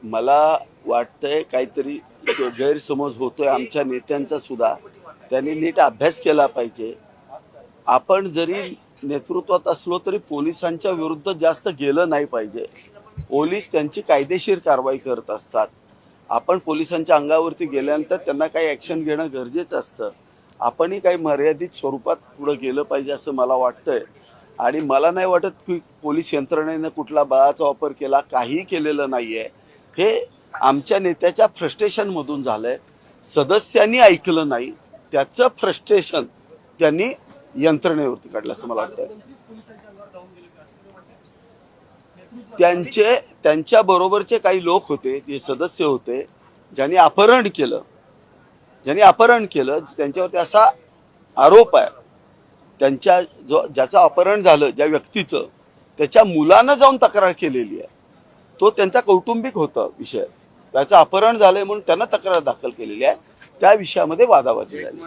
मला वाटतंय काहीतरी गैरसमज होतोय आमच्या नेत्यांचा सुद्धा. त्यांनी नीट अभ्यास केला पाहिजे. आपण जरी नेतृत्वात असलो तरी पोलिसांच्या विरुद्ध जास्त गेलं नाही पाहिजे. पोलीस त्यांची कायदेशीर कारवाई करत असतात. आपण पोलिसांच्या अंगावरती गेल्यानंतर त्यांना काही ॲक्शन घेणं गरजेचं असतं. आपणही काही मर्यादित स्वरूपात पुढं गेलं पाहिजे असं मला वाटतंय. आणि मला नाही वाटत की पोलीस यंत्रणेनं कुठला बळाचा वापर केला, काहीही केलेलं नाही आहे. हे आमच्या नेत्याच्या फ्रस्ट्रेशनमधून झालं आहे. सदस्यांनी ऐकलं नाही, त्याचं फ्रस्ट्रेशन त्यांनी यंत्रणेवरती काढलं असं मला वाटतं. त्यांच्या बरोबरचे काही लोक होते, जे सदस्य होते, ज्यांनी अपहरण केलं त्यांच्यावरती असा आरोप आहे. ज्याचं अपहरण झालं, ज्या व्यक्तीचं, त्याच्या मुलानं जाऊन तक्रार केलेली आहे. तो त्यांचा कौटुंबिक होता विषय. त्याचं अपहरण झालंय म्हणून त्यांना तक्रार दाखल केलेली आहे. त्या विषयामध्ये वादावादी झाली.